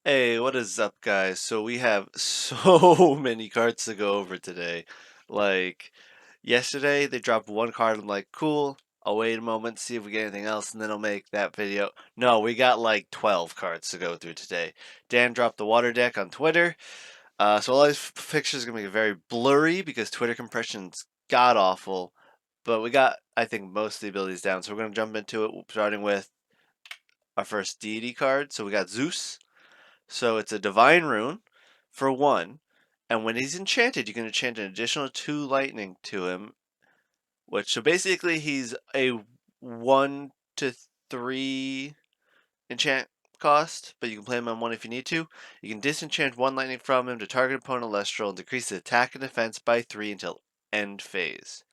Hey, what is up, guys? So we have so many cards to go over today. Like, yesterday they dropped one card. I'm like, cool. I'll wait a moment, see if we get anything else, and then I'll make that video. No, we got like 12 cards to go through today. Dan dropped the water deck on Twitter. So all these pictures are gonna be very blurry because Twitter compression's god awful. But we got, I think, most of the abilities down. So we're gonna jump into it, starting with our first deity card. So we got Zeus. So it's a divine rune for one, and when he's enchanted, you can enchant an additional 2 lightning to him. Which so basically he's a 1 to 3 enchant cost, but you can play him on one if you need to. You can disenchant 1 lightning from him to target opponent Elestral and decrease the attack and defense by 3 until end phase.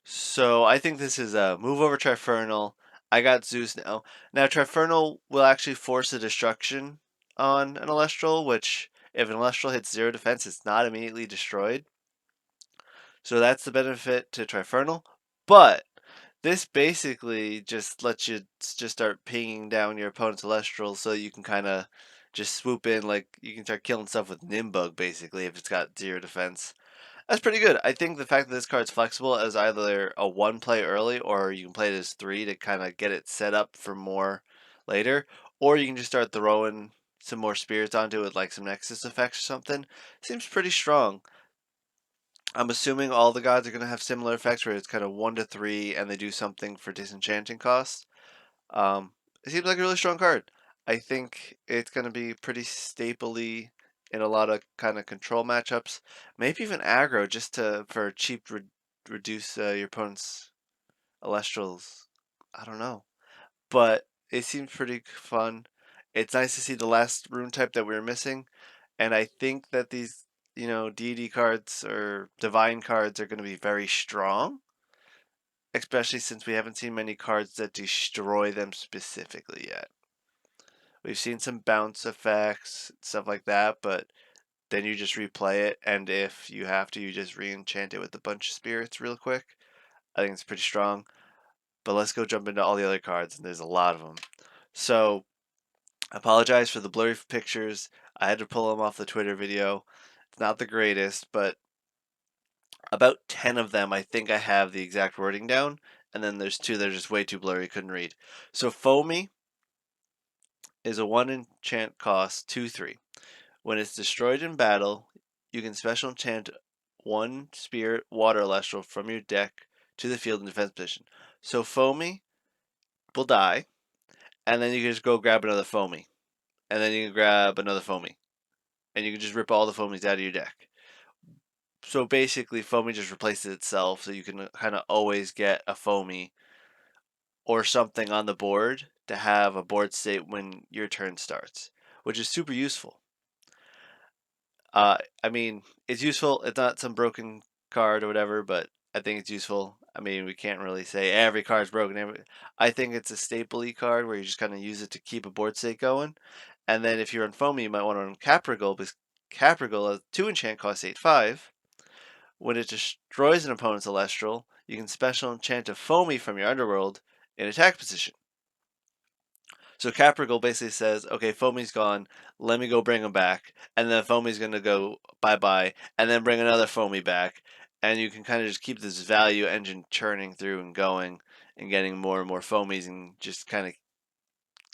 So I think this is a move over Trifernal. I got Zeus now. Now Trifernal will actually force a destruction on an Elestral, which if an Elestral hits 0 defense, it's not immediately destroyed. So that's the benefit to Trifernal. But this basically just lets you just start pinging down your opponent's Elestral so you can kind of just swoop in, like you can start killing stuff with Nimbug basically if it's got 0 defense. That's pretty good. I think the fact that this card's flexible as either a 1 play early or you can play it as 3 to kind of get it set up for more later, or you can just start throwing some more spirits onto it like some Nexus effects or something. Seems pretty strong. I'm assuming all the gods are going to have similar effects where it's kind of 1 to 3 and they do something for disenchanting costs. It seems like a really strong card. I think it's going to be pretty stapley in a lot of kind of control matchups. Maybe even aggro just to for cheap reduce your opponent's Elestrals. I don't know, but it seems pretty fun. It's nice to see the last rune type that we were missing, and I think that these deity cards or divine cards are going to be very strong, especially since we haven't seen many cards that destroy them specifically yet. We've seen some bounce effects, stuff like that, but then you just replay it, and if you have to, you just re-enchant it with a bunch of spirits real quick. I think it's pretty strong. But let's go jump into all the other cards, and there's a lot of them. So, I apologize for the blurry pictures. I had to pull them off the Twitter video. It's not the greatest, but about 10 of them I think I have the exact wording down, and then there's 2 that are just way too blurry, couldn't read. So, Foamy is a 1 enchant cost, 2/3. When it's destroyed in battle, you can special enchant 1 spirit water celestial from your deck to the field in defense position. So Foamy will die, and then you can just go grab another Foamy, and then you can grab another Foamy, and you can just rip all the Foamies out of your deck. So basically, Foamy just replaces itself, so you can kind of always get a Foamy or something on the board to have a board state when your turn starts, which is super useful. I mean, it's useful. It's not some broken card or whatever, but I think it's useful. I mean, we can't really say every card's broken. I think it's a staple card where you just kind of use it to keep a board state going. And then if you're on Foamy, you might want to run Caprigal because Caprigal has 2 enchant costs 8/5. When it destroys an opponent's Celestial, you can special enchant a Foamy from your underworld in attack position. So Caprigal basically says, okay, Foamy's gone. Let me go bring him back. And then Foamy's going to go bye-bye. And then bring another Foamy back. And you can kind of just keep this value engine churning through and going and getting more and more Foamies and just kind of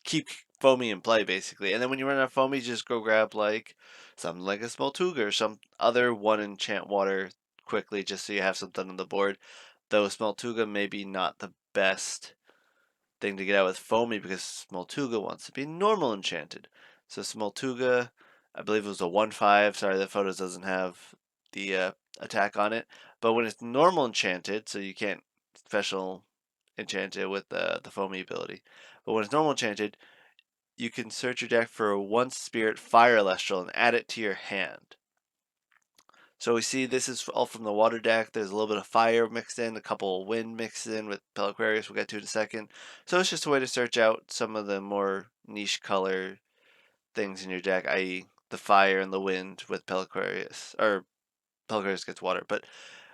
keep Foamy in play, basically. And then when you run out of Foamy, just go grab like something like a Smoltuga or some other 1 enchant water quickly just so you have something on the board. Though Smoltuga may be not the best thing to get out with Foamy because Smoltuga wants to be normal enchanted. So Smoltuga, I believe it was a 1/5. Sorry, the photos doesn't have the attack on it. But when it's normal enchanted, so you can't special enchant it with the Foamy ability. But when it's normal enchanted, you can search your deck for a 1 spirit fire celestial and add it to your hand. So we see this is all from the water deck. There's a little bit of fire mixed in, a couple of wind mixed in with Peliquarius we'll get to in a second. So it's just a way to search out some of the more niche color things in your deck, i.e. the fire and the wind with Peliquarius. Or Peliquarius gets water. But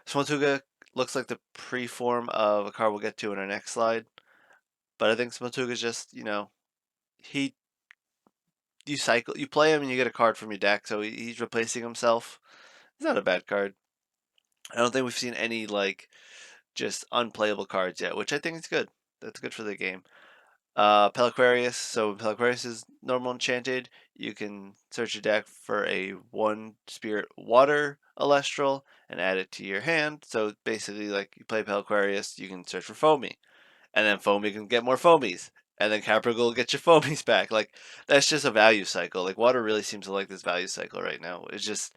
Smoltuga looks like the pre-form of a card we'll get to in our next slide. But I think Smoltuga is just, he you play him and you get a card from your deck, so he's replacing himself. It's not a bad card. I don't think we've seen any like just unplayable cards yet, which I think is good. That's good for the game. Peliquarius. So Peliquarius is normal enchanted. You can search your deck for a one spirit water Elestral and add it to your hand. So basically, like you play Peliquarius, you can search for Foamy, and then Foamy can get more Foamies, and then Capricorn will get your Foamies back. Like that's just a value cycle. Like water really seems to like this value cycle right now. It's just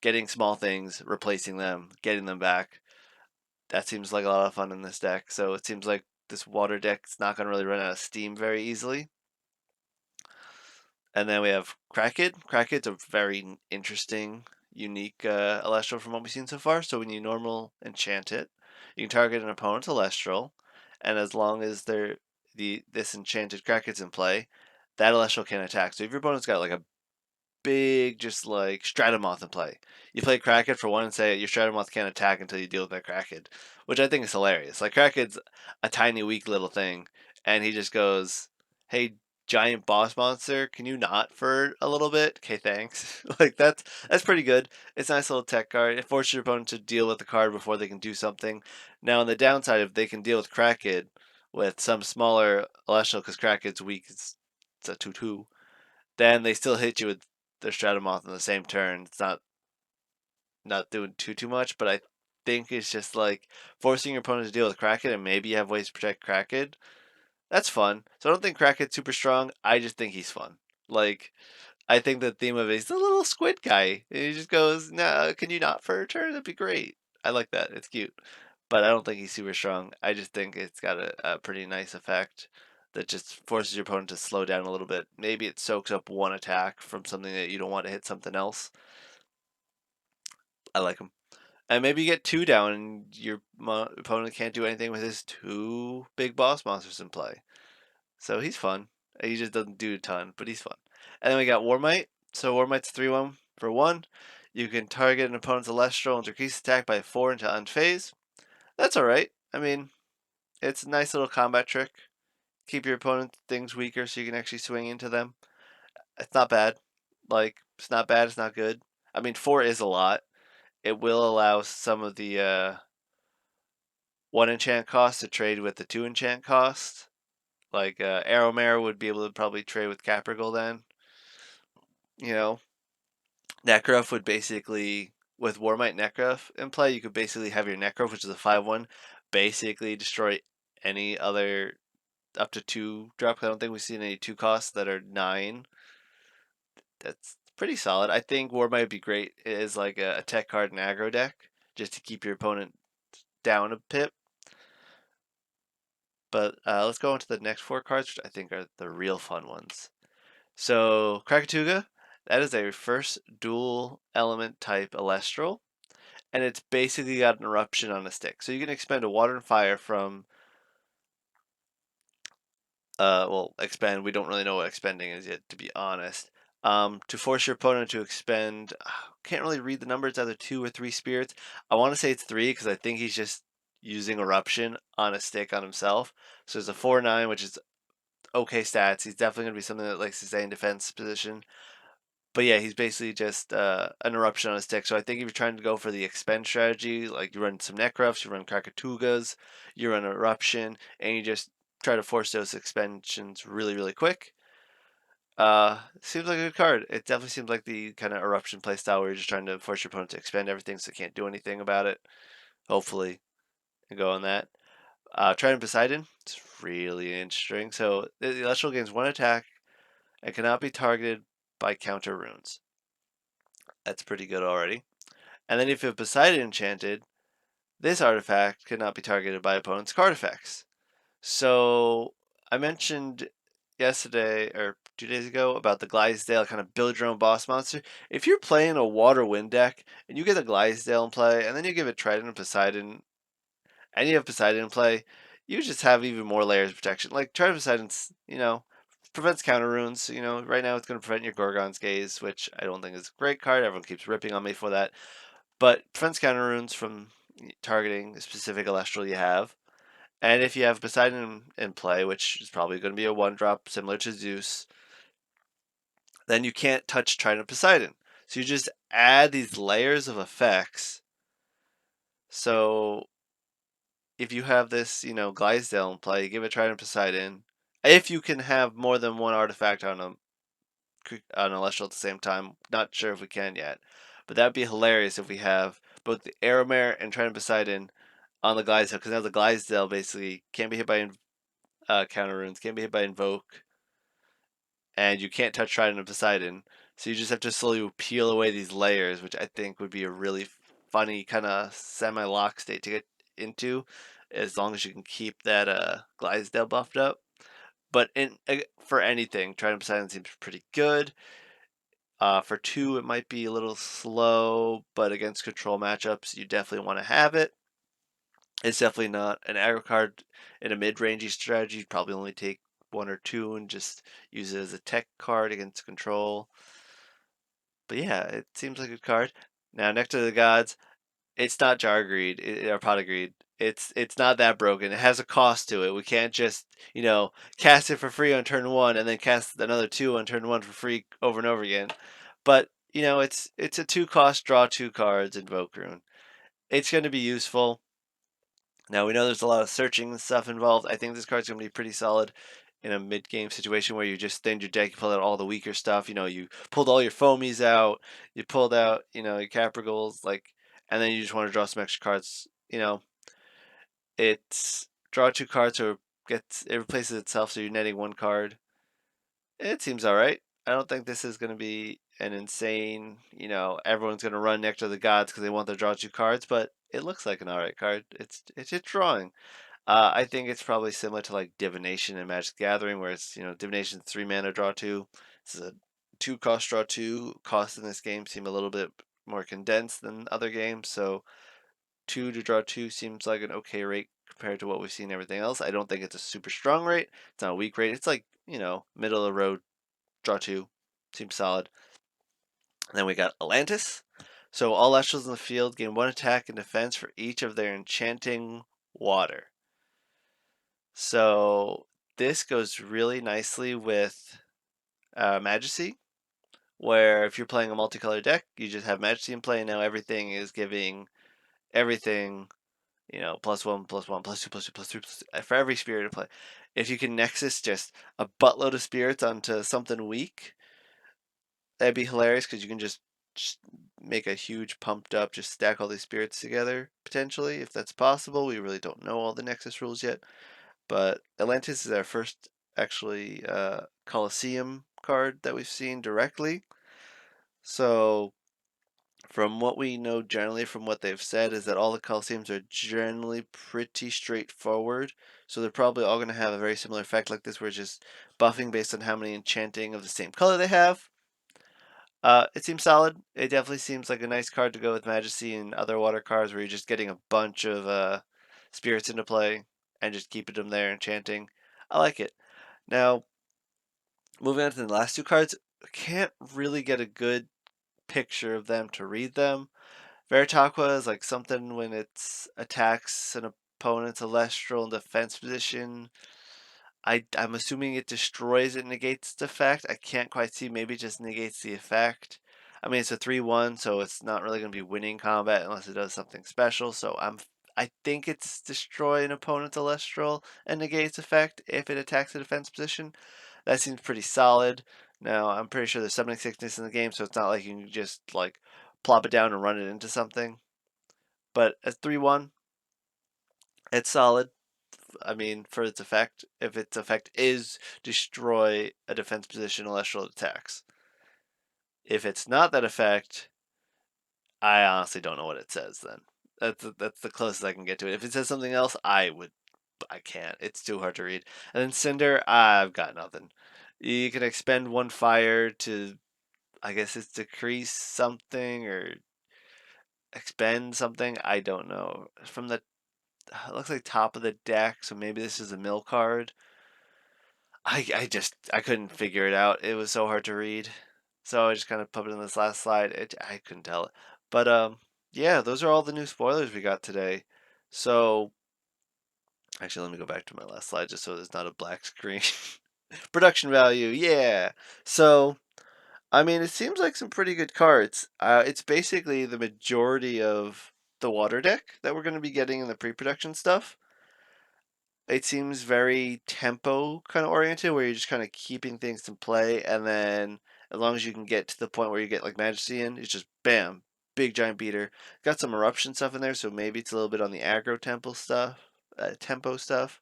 getting small things, replacing them, getting them back. That seems like a lot of fun in this deck. So it seems like this water deck's not going to really run out of steam very easily. And then we have Kraken. Kraken's a very interesting, unique Elestral from what we've seen so far. So when you normal enchant it, you can target an opponent's Elestral, and as long as this enchanted Kraken's in play, that Elestral can attack. So if your opponent's got like a big, just like Stratamoth in play. You play Kraken for one and say your Stratamoth can't attack until you deal with that Kraken, which I think is hilarious. Like Kraken's a tiny, weak little thing, and he just goes, "Hey, giant boss monster, can you not for a little bit? Okay, thanks." Like that's pretty good. It's a nice little tech card. It forces your opponent to deal with the card before they can do something. Now, on the downside, if they can deal with Kraken with some smaller Celestial, because Kraken's weak, it's a 2/2, then they still hit you with their Stratomoth on the same turn. It's not doing too much, but I think it's just like forcing your opponent to deal with Kraken, and maybe you have ways to protect Kraken. That's fun. So I don't think Kraken's super strong. I just think he's fun. Like I think the theme of it is the little squid guy. And he just goes, "No, can you not for a turn? That'd be great." I like that. It's cute, but I don't think he's super strong. I just think it's got a pretty nice effect that just forces your opponent to slow down a little bit. Maybe it soaks up one attack from something that you don't want to hit something else. I like him. And maybe you get two down and your opponent can't do anything with his two big boss monsters in play. So he's fun. He just doesn't do a ton, but he's fun. And then we got Warmite. So Warmite's 3/1 for 1. You can target an opponent's Celestial and decrease attack by 4 until end phase. That's alright. I mean, it's a nice little combat trick. Keep your opponent's things weaker so you can actually swing into them. It's not bad. Like, it's not bad, it's not good. I mean, 4 is a lot. It will allow some of the 1 enchant cost to trade with the 2 enchant cost. Like, Arrowmare would be able to probably trade with Capricorn then. You know, Necrof would basically, with Warmite Necrof in play, you could basically have your Necrof, which is a 5/1, basically destroy any other up to 2 drop. I don't think we've seen any 2 costs that are 9. That's pretty solid. I think Warmite would be great as like a tech card and aggro deck, just to keep your opponent down a pip. But let's go on to the next 4 cards, which I think are the real fun ones. So Krakatuga, that is a first dual element type Elestral, and it's basically got an eruption on a stick. So you can expend a water and fire from well, expend. We don't really know what expending is yet, to be honest. To force your opponent to expend, can't really read the number. It's either 2 or 3 spirits. I want to say it's 3 because I think he's just using eruption on a stick on himself. So it's a 4/9, which is okay stats. He's definitely gonna be something that likes to stay in defense position. But yeah, he's basically just an eruption on a stick. So I think if you're trying to go for the expend strategy, like you run some Necrofs, you run Krakatugas, you run eruption, and you just try to force those expansions really quick. Seems like a good card. It definitely seems like the kind of eruption playstyle where you're just trying to force your opponent to expend everything so they can't do anything about it. Hopefully, and go on that. Trident Poseidon, it's really interesting. So the Celestial gains 1 attack and cannot be targeted by counter runes. That's pretty good already. And then if you have Poseidon enchanted, this artifact cannot be targeted by opponent's card effects. So I mentioned yesterday or 2 days ago about the Glisdale kind of build your own boss monster. If you're playing a water wind deck and you get a Glisdale in play and then you give it Trident and Poseidon and you have Poseidon in play, you just have even more layers of protection. Like Trident Poseidon's, prevents counter runes. Right now it's going to prevent your Gorgon's Gaze, which I don't think is a great card. Everyone keeps ripping on me for that. But prevents counter runes from targeting a specific Celestial you have. And if you have Poseidon in play, which is probably going to be a 1-drop similar to Zeus, then you can't touch Trident of Poseidon. So you just add these layers of effects. So if you have this, Glisdale in play, give it Trident of Poseidon. If you can have more than one artifact on an Celestial at the same time, not sure if we can yet, but that'd be hilarious if we have both the Aeromare and Trident of Poseidon on the Glisdale, because now the Glisdale basically can't be hit by counter runes, can't be hit by Invoke, and you can't touch Trident of Poseidon. So you just have to slowly peel away these layers, which I think would be a really funny kind of semi-lock state to get into, as long as you can keep that Glisdale buffed up. But for anything, Trident of Poseidon seems pretty good. For 2, it might be a little slow, but against control matchups, you definitely want to have it. It's definitely not an aggro card in a mid-rangey strategy. You'd probably only take 1 or 2 and just use it as a tech card against control. But yeah, it seems like a good card. Now, Nectar of the Gods, it's not Jargreed or Potagreed. It's not that broken. It has a cost to it. We can't just cast it for free on turn 1 and then cast another 2 on turn 1 for free over and over again. But it's a 2 cost, draw 2 cards, invoke rune. It's going to be useful. Now we know there's a lot of searching and stuff involved. I think this card's going to be pretty solid in a mid-game situation where you just thinned your deck, you pulled out all the weaker stuff. You pulled all your Foamies out, you pulled out your Caprigals, and then you just want to draw some extra cards. It's draw 2 cards, so it replaces itself, so you're netting 1 card. It seems all right. I don't think this is going to be an insane, everyone's going to run Nectar of the Gods because they want to draw 2 cards, but it looks like an all right card. It's just drawing. I think it's probably similar to like Divination and Magic the Gathering, where it's Divination 3 mana draw 2. This is a 2 cost draw 2. Costs in this game seem a little bit more condensed than other games, so 2 to draw 2 seems like an okay rate compared to what we've seen everything else. I don't think it's a super strong rate. It's not a weak rate. It's like middle of the road draw 2. Seems solid. And then we got Atlantis. So all Elestrals in the field gain 1 attack and defense for each of their enchanting water. So this goes really nicely with Majesty, where if you're playing a multicolor deck, you just have Majesty in play, and now everything is giving everything, +1, +1, +2, +2, +3, for every spirit to play. If you can Nexus just a buttload of spirits onto something weak, that'd be hilarious because you can just make a huge pumped up, just stack all these spirits together, potentially, if that's possible. We really don't know all the Nexus rules yet. But Atlantis is our first actually Colosseum card that we've seen directly. So from what we know generally from what they've said is that all the Colosseums are generally pretty straightforward. So they're probably all going to have a very similar effect like this where it's just buffing based on how many enchanting of the same color they have. It seems solid. It definitely seems like a nice card to go with Majesty and other water cards where you're just getting a bunch of spirits into play and just keeping them there enchanting. I like it. Now, moving on to the last 2 cards, I can't really get a good picture of them to read them. Veritaqua is like something when it attacks an opponent's Celestial in defense position. I'm assuming it destroys it, negates the effect. I can't quite see. Maybe it just negates the effect. I mean, it's a 3/1, so it's not really going to be winning combat unless it does something special. So I think it's destroy an opponent's Celestial and negate its effect if it attacks a defense position. That seems pretty solid. Now, I'm pretty sure there's summoning sickness in the game, so it's not like you can just like plop it down and run it into something. But at 3/1, it's solid. I mean, for its effect, if its effect is destroy a defense position, celestial attacks. If it's not that effect, I honestly don't know what it says. Then that's the closest I can get to it. If it says something else, I can't. It's too hard to read. And then Cinder, I've got nothing. You can expend 1 fire to, I guess it's decrease something or expend something. I don't know. From the it looks like top of the deck, so maybe this is a mill card. I couldn't figure it out. It was so hard to read. So I just kind of put it in this last slide. I couldn't tell it. But yeah, those are all the new spoilers we got today. So actually let me go back to my last slide just so there's not a black screen. Production value, yeah. So I mean, it seems like some pretty good cards. It's basically the majority of the water deck that we're going to be getting in the pre-production stuff. It seems very tempo kind of oriented, where you're just kind of keeping things in play, and then as long as you can get to the point where you get like Majesty in, it's just bam, big giant beater. Got some eruption stuff in there, so maybe it's a little bit on the aggro tempo stuff.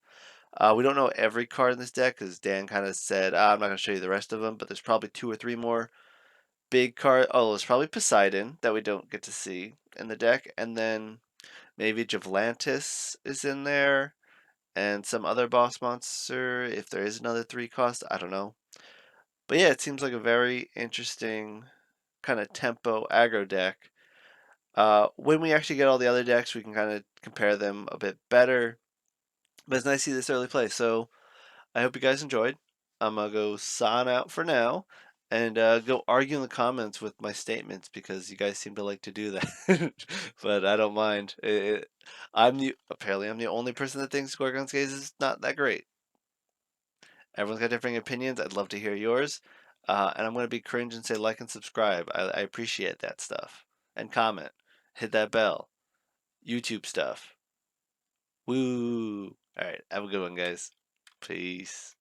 We don't know every card in this deck because Dan kind of said, I'm not going to show you the rest of them, but there's probably two or three more big card. Oh, there's probably Poseidon that we don't get to see in the deck, and then maybe Javlantis is in there, and some other boss monster. If there is another 3 cost, I don't know. But yeah, it seems like a very interesting kind of tempo aggro deck. When we actually get all the other decks, we can kind of compare them a bit better. But it's nice to see this early play. So I hope you guys enjoyed. I'm gonna go sign out for now and go argue in the comments with my statements because you guys seem to like to do that. But I don't mind. Apparently I'm the only person that thinks Gorgon's Gaze is not that great. Everyone's got differing opinions. I'd love to hear yours. And I'm gonna be cringe and say like and subscribe. I appreciate that stuff. And comment. Hit that bell. YouTube stuff. Woo! Alright, have a good one, guys. Peace.